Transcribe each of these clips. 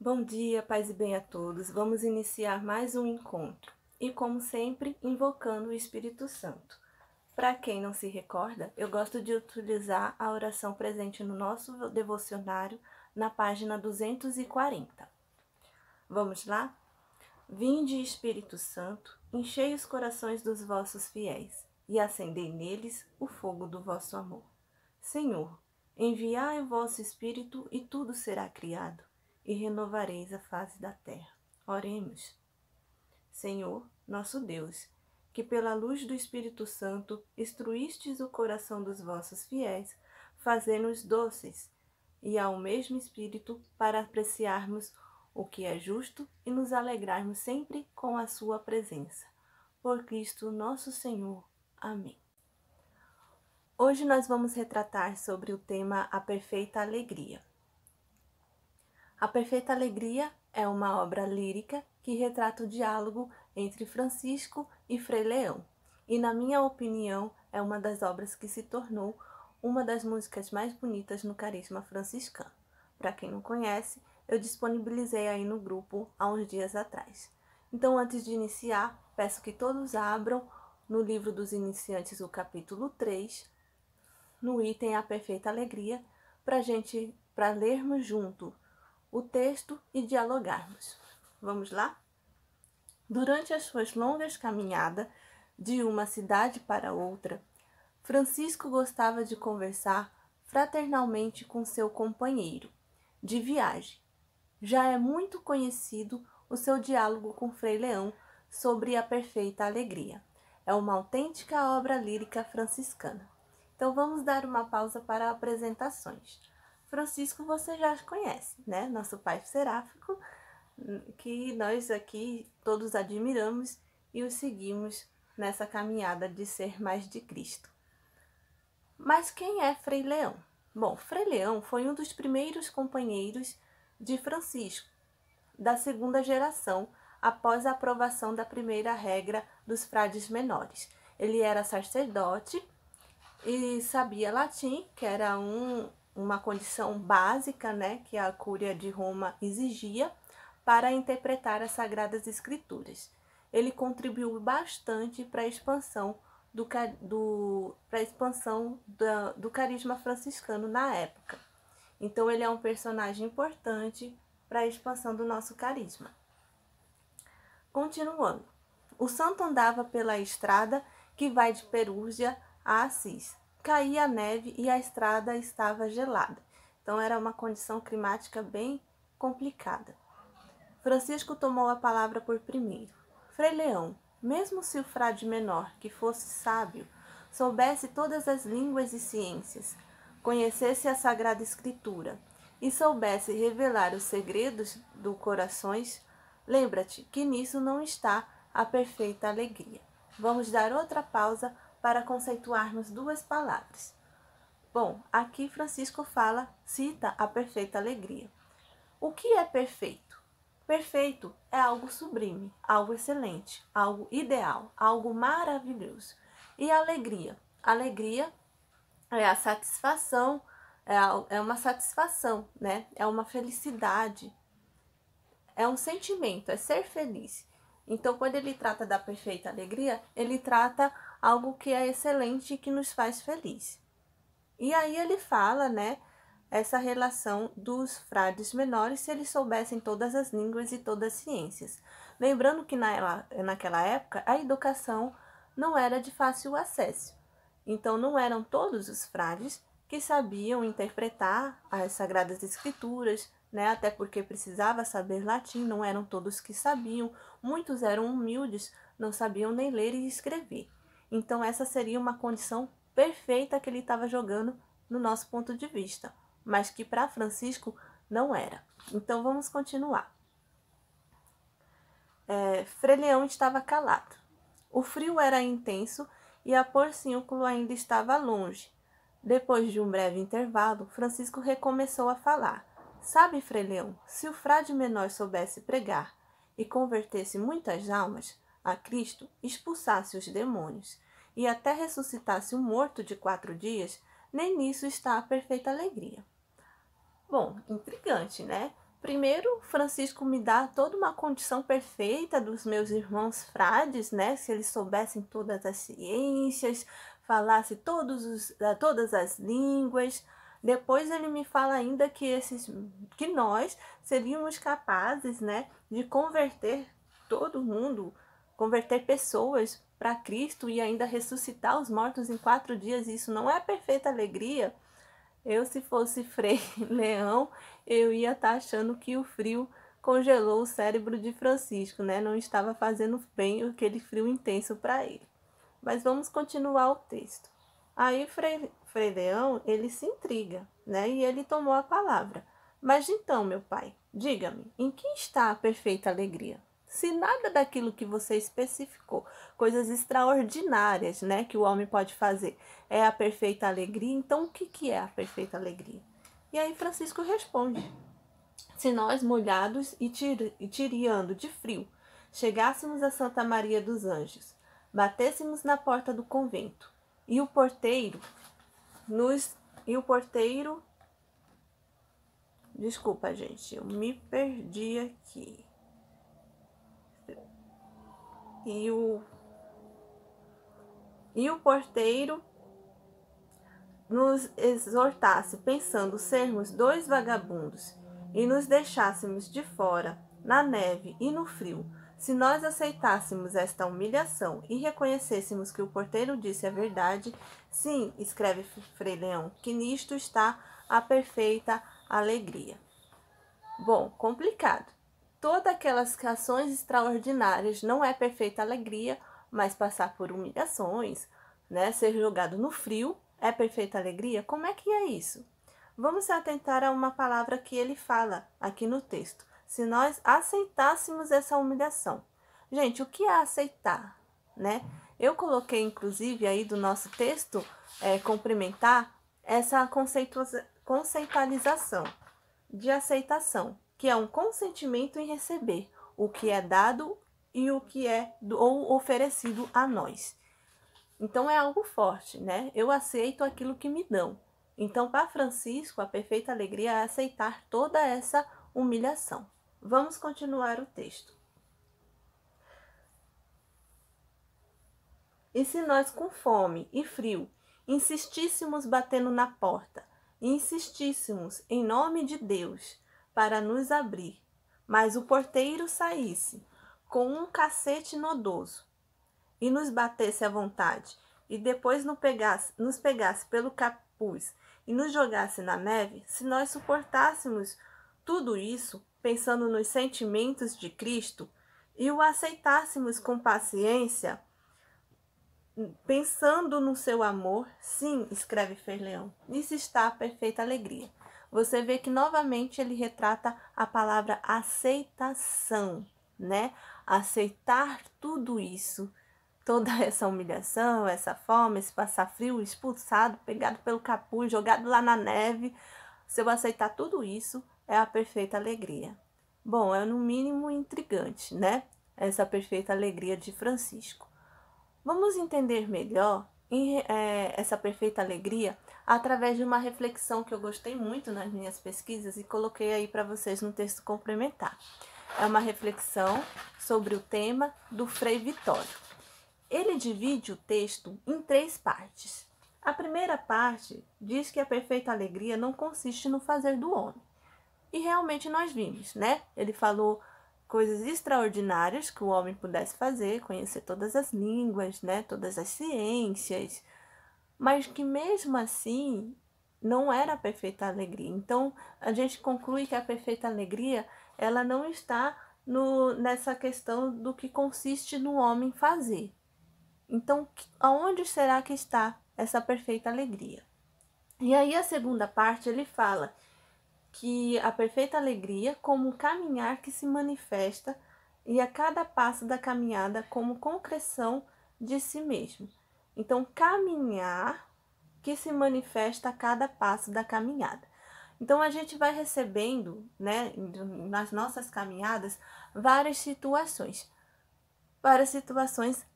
Bom dia, paz e bem a todos. Vamos iniciar mais um encontro e, como sempre, invocando o Espírito Santo. Para quem não se recorda, eu gosto de utilizar a oração presente no nosso devocionário na página 240. Vamos lá? Vinde, Espírito Santo, enchei os corações dos vossos fiéis e acendei neles o fogo do vosso amor. Senhor, enviai o vosso Espírito e tudo será criado, e renovareis a face da terra. Oremos. Senhor, nosso Deus, que pela luz do Espírito Santo instruístes o coração dos vossos fiéis, fazei-nos doces e ao mesmo Espírito para apreciarmos o que é justo e nos alegrarmos sempre com a sua presença. Por Cristo nosso Senhor. Amém. Hoje nós vamos retratar sobre o tema A Perfeita Alegria. A Perfeita Alegria é uma obra lírica que retrata o diálogo entre Francisco e Frei Leão, e na minha opinião é uma das obras que se tornou uma das músicas mais bonitas no carisma franciscano. Para quem não conhece, eu disponibilizei aí no grupo há uns dias atrás. Então, antes de iniciar, peço que todos abram no livro dos iniciantes o capítulo 3, no item A Perfeita Alegria, para lermos junto o texto e dialogarmos. Vamos lá? Durante as suas longas caminhadas de uma cidade para outra, Francisco gostava de conversar fraternalmente com seu companheiro de viagem. Já é muito conhecido o seu diálogo com Frei Leão sobre a perfeita alegria. É uma autêntica obra lírica franciscana. Então vamos dar uma pausa para apresentações. Francisco você já conhece, né? Nosso pai seráfico, que nós aqui todos admiramos e o seguimos nessa caminhada de ser mais de Cristo. Mas quem é Frei Leão? Bom, Frei Leão foi um dos primeiros companheiros de Francisco, da segunda geração, após a aprovação da primeira regra dos frades menores. Ele era sacerdote e sabia latim, que era uma condição básica, né, que a Cúria de Roma exigia para interpretar as Sagradas Escrituras. Ele contribuiu bastante para a expansão do carisma franciscano na época. Então, ele é um personagem importante para a expansão do nosso carisma. Continuando, o santo andava pela estrada que vai de Perúrgia a Assis. Caía a neve e a estrada estava gelada. Então, era uma condição climática bem complicada. Francisco tomou a palavra por primeiro. Frei Leão, mesmo se o frade menor, que fosse sábio, soubesse todas as línguas e ciências, conhecesse a Sagrada Escritura e soubesse revelar os segredos do corações, lembra-te que nisso não está a perfeita alegria. Vamos dar outra pausa para conceituarmos duas palavras. Bom, aqui Francisco cita a perfeita alegria. O que é perfeito? Perfeito é algo sublime, algo excelente, algo ideal, algo maravilhoso. E a alegria? Alegria é a satisfação, é uma satisfação, né? É uma felicidade, é um sentimento, é ser feliz. Então, quando ele trata da perfeita alegria, ele trata algo que é excelente e que nos faz feliz. E aí ele fala, né, essa relação dos frades menores se eles soubessem todas as línguas e todas as ciências. Lembrando que naquela época a educação não era de fácil acesso. Então não eram todos os frades que sabiam interpretar as Sagradas Escrituras, né? Até porque precisava saber latim, não eram todos que sabiam. Muitos eram humildes, não sabiam nem ler e escrever. Então essa seria uma condição perfeita que ele estava jogando no nosso ponto de vista, mas que para Francisco não era. Então vamos continuar. Frei Leão estava calado. O frio era intenso e a porciúnculo ainda estava longe. Depois de um breve intervalo, Francisco recomeçou a falar. Sabe, Frei Leão, se o frade menor soubesse pregar e convertesse muitas almas a Cristo, expulsasse os demônios e até ressuscitasse um morto de 4 dias, nem nisso está a perfeita alegria. Bom, intrigante, né? Primeiro, Francisco me dá toda uma condição perfeita dos meus irmãos frades, né? Se eles soubessem todas as ciências, falassem todas as línguas. Depois ele me fala ainda que nós seríamos capazes, né, de converter todo mundo, converter pessoas para Cristo e ainda ressuscitar os mortos em 4 dias. Isso não é perfeita alegria? Eu, se fosse Frei Leão, eu ia estar achando que o frio congelou o cérebro de Francisco, né? Não estava fazendo bem aquele frio intenso para ele. Mas vamos continuar o texto. Aí Frei Leão, ele se intriga, né? E ele tomou a palavra. Mas então, meu pai, diga-me, em que está a perfeita alegria? Se nada daquilo que você especificou, coisas extraordinárias, né, que o homem pode fazer, é a perfeita alegria, então o que é a perfeita alegria? E aí Francisco responde: se nós, molhados e tiriando de frio, chegássemos a Santa Maria dos Anjos, batêssemos na porta do convento, e o porteiro Desculpa, gente, eu me perdi aqui. E o porteiro nos exortasse, pensando sermos 2 vagabundos, e nos deixássemos de fora, na neve e no frio, se nós aceitássemos esta humilhação e reconhecêssemos que o porteiro disse a verdade, sim, escreve Frei Leão, que nisto está a perfeita alegria. Bom, complicado. Todas aquelas ações extraordinárias não é perfeita alegria, mas passar por humilhações, né, ser jogado no frio, é perfeita alegria? Como é que é isso? Vamos atentar a uma palavra que ele fala aqui no texto. Se nós aceitássemos essa humilhação. Gente, o que é aceitar, né? Eu coloquei, inclusive, aí do nosso texto complementar essa conceitualização de aceitação, que é um consentimento em receber o que é dado e o que é ou oferecido a nós. Então é algo forte, né? Eu aceito aquilo que me dão. Então, para Francisco, a perfeita alegria é aceitar toda essa humilhação. Vamos continuar o texto. E se nós, com fome e frio, insistíssemos batendo na porta, e insistíssemos em nome de Deus para nos abrir, mas o porteiro saísse com um cacete nodoso e nos batesse à vontade, e depois nos pegasse pelo capuz e nos jogasse na neve, se nós suportássemos tudo isso, pensando nos sentimentos de Cristo, e o aceitássemos com paciência, pensando no seu amor, sim, escreve Frei Leão, nisso está a perfeita alegria. Você vê que novamente ele retrata a palavra aceitação, né? Aceitar tudo isso, toda essa humilhação, essa fome, esse passar frio, expulsado, pegado pelo capuz, jogado lá na neve. Se eu aceitar tudo isso, é a perfeita alegria. Bom, é no mínimo intrigante, né? Essa perfeita alegria de Francisco. Vamos entender melhor essa perfeita alegria através de uma reflexão que eu gostei muito nas minhas pesquisas e coloquei aí para vocês no texto complementar. É uma reflexão sobre o tema do Frei Vitório. Ele divide o texto em 3 partes. A primeira parte diz que a perfeita alegria não consiste no fazer do homem. E realmente nós vimos, né? Ele falou coisas extraordinárias que o homem pudesse fazer, conhecer todas as línguas, né? Todas as ciências, mas que mesmo assim não era a perfeita alegria. Então, a gente conclui que a perfeita alegria, ela não está nessa questão do que consiste no homem fazer. Então, aonde será que está essa perfeita alegria? E aí a segunda parte ele fala que a perfeita alegria como um caminhar que se manifesta e a cada passo da caminhada como concreção de si mesmo. Então, caminhar que se manifesta a cada passo da caminhada. Então, a gente vai recebendo, né, nas nossas caminhadas, várias situações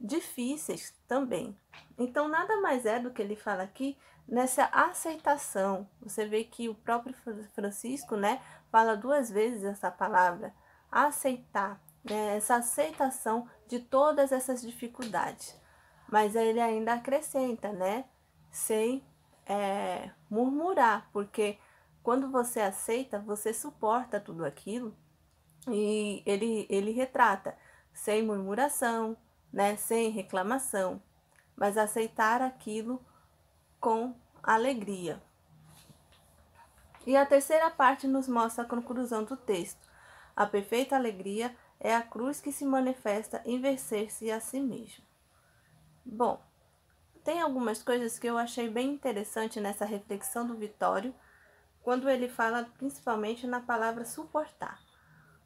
difíceis também. Então, nada mais é do que ele fala aqui nessa aceitação. Você vê que o próprio Francisco, né, fala 2 vezes essa palavra, aceitar, né, essa aceitação de todas essas dificuldades. Mas ele ainda acrescenta, né, sem murmurar, porque quando você aceita, você suporta tudo aquilo. E ele retrata sem murmuração, né, sem reclamação, mas aceitar aquilo com alegria. E a terceira parte nos mostra a conclusão do texto. A perfeita alegria é a cruz que se manifesta em vencer-se a si mesmo. Bom, tem algumas coisas que eu achei bem interessante nessa reflexão do Vitório, quando ele fala principalmente na palavra suportar.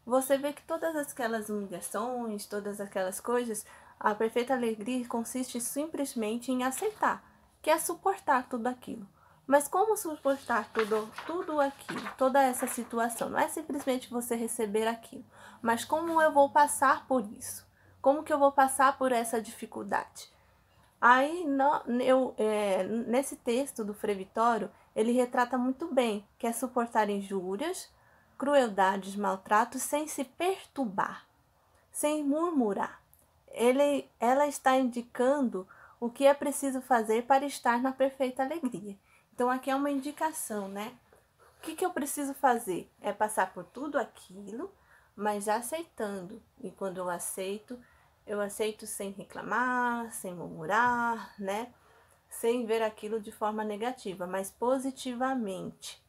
Você vê que todas aquelas humilhações, todas aquelas coisas, a perfeita alegria consiste simplesmente em aceitar, que é suportar tudo aquilo. Mas como suportar tudo aquilo, toda essa situação? Não é simplesmente você receber aquilo, mas como eu vou passar por isso? Como que eu vou passar por essa dificuldade? Aí, nesse texto do Frei Vitório, ele retrata muito bem que é suportar injúrias, crueldades, maltratos sem se perturbar, sem murmurar. Ela está indicando o que é preciso fazer para estar na perfeita alegria. Então, aqui é uma indicação, né? O que eu preciso fazer? É passar por tudo aquilo, mas aceitando. E quando eu aceito sem reclamar, sem murmurar, né? Sem ver aquilo de forma negativa, mas positivamente,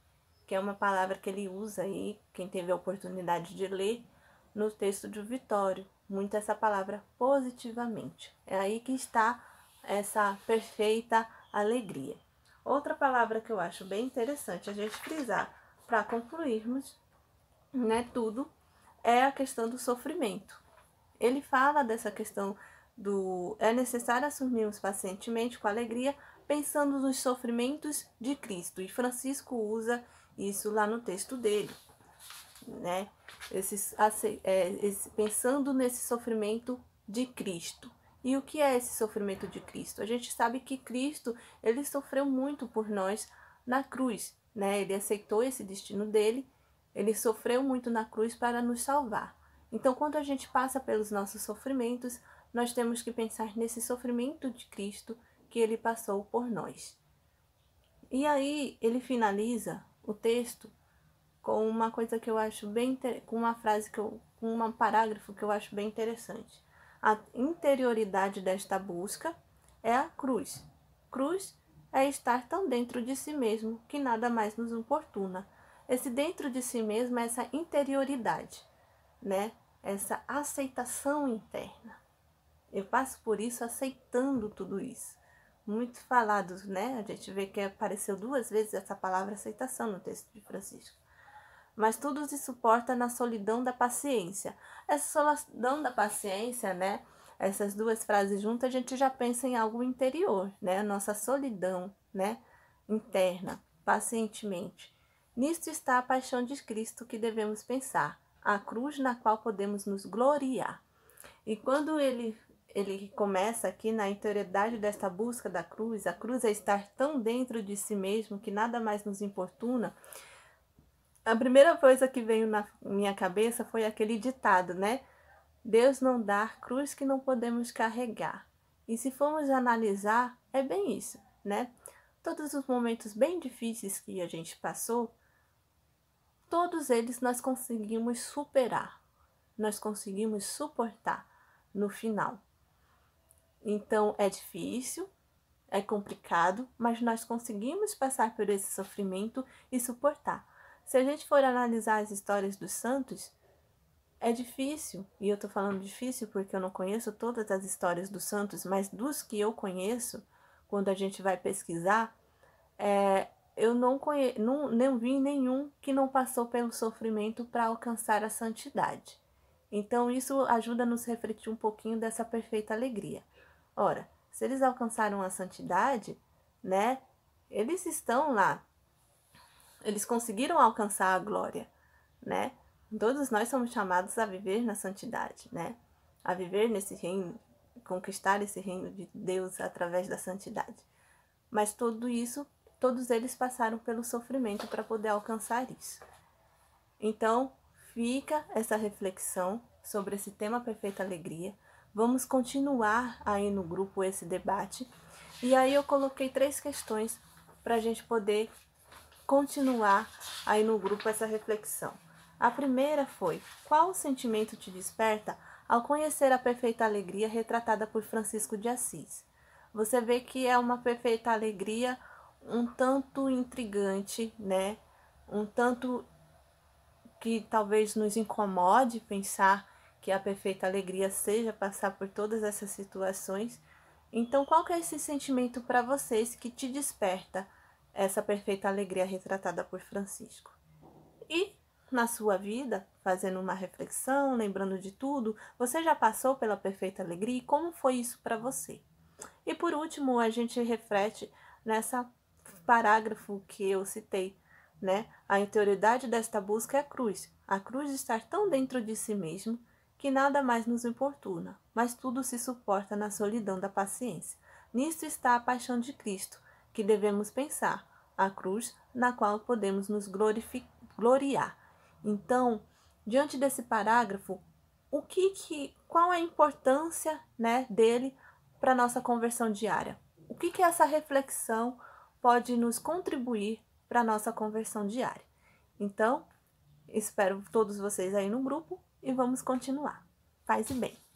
que é uma palavra que ele usa aí, quem teve a oportunidade de ler no texto de Vitório, muito essa palavra positivamente. É aí que está essa perfeita alegria. Outra palavra que eu acho bem interessante a gente frisar para concluirmos, né, tudo, é a questão do sofrimento. Ele fala dessa questão é necessário assumirmos pacientemente com alegria, pensando nos sofrimentos de Cristo. E Francisco usa isso lá no texto dele, né? Pensando nesse sofrimento de Cristo. E o que é esse sofrimento de Cristo? A gente sabe que Cristo, ele sofreu muito por nós na cruz, né? Ele aceitou esse destino dele, ele sofreu muito na cruz para nos salvar. Então, quando a gente passa pelos nossos sofrimentos, nós temos que pensar nesse sofrimento de Cristo que ele passou por nós. E aí, ele finaliza o texto com uma coisa que eu acho bem, com uma frase com um parágrafo que eu acho bem interessante. A interioridade desta busca é a cruz. Cruz é estar tão dentro de si mesmo que nada mais nos importuna. Esse dentro de si mesmo é essa interioridade, né? Essa aceitação interna. Eu passo por isso aceitando tudo isso. Muito falado, né? A gente vê que apareceu 2 vezes essa palavra aceitação no texto de Francisco. Mas tudo se suporta na solidão da paciência. Essa solidão da paciência, né? Essas 2 frases juntas, a gente já pensa em algo interior, né? Nossa solidão, né? Interna, pacientemente. Nisto está a paixão de Cristo que devemos pensar, a cruz na qual podemos nos gloriar. E quando ele começa aqui na interioridade desta busca da cruz, a cruz é estar tão dentro de si mesmo que nada mais nos importuna. A primeira coisa que veio na minha cabeça foi aquele ditado, né? Deus não dá cruz que não podemos carregar. E se formos analisar, é bem isso, né? Todos os momentos bem difíceis que a gente passou, todos eles nós conseguimos superar, nós conseguimos suportar no final. Então é difícil, é complicado, mas nós conseguimos passar por esse sofrimento e suportar. Se a gente for analisar as histórias dos santos, é difícil, e eu tô falando difícil porque eu não conheço todas as histórias dos santos, mas dos que eu conheço, quando a gente vai pesquisar, eu não vi nenhum que não passou pelo sofrimento para alcançar a santidade. Então, isso ajuda a nos refletir um pouquinho dessa perfeita alegria. Ora, se eles alcançaram a santidade, né, eles estão lá, eles conseguiram alcançar a glória, né? Todos nós somos chamados a viver na santidade, né? A viver nesse reino, conquistar esse reino de Deus através da santidade. Mas tudo isso todos eles passaram pelo sofrimento para poder alcançar isso. Então, fica essa reflexão sobre esse tema Perfeita Alegria. Vamos continuar aí no grupo esse debate. E aí eu coloquei 3 questões para a gente poder continuar aí no grupo essa reflexão. A primeira foi: qual sentimento te desperta ao conhecer a perfeita alegria retratada por Francisco de Assis? Você vê que é uma perfeita alegria um tanto intrigante, né? Um tanto que talvez nos incomode pensar que a perfeita alegria seja passar por todas essas situações. Então, qual que é esse sentimento para vocês que te desperta essa perfeita alegria retratada por Francisco? E na sua vida, fazendo uma reflexão, lembrando de tudo, você já passou pela perfeita alegria e como foi isso para você? E por último, a gente reflete nessa parágrafo que eu citei, né? A interioridade desta busca é a cruz de estar tão dentro de si mesmo que nada mais nos importuna, mas tudo se suporta na solidão da paciência. Nisto está a paixão de Cristo, que devemos pensar, a cruz na qual podemos nos gloriar. Então, diante desse parágrafo, qual é a importância, né, dele para a nossa conversão diária? O que essa reflexão pode nos contribuir para a nossa conversão diária? Então, espero todos vocês aí no grupo e vamos continuar. Paz e bem!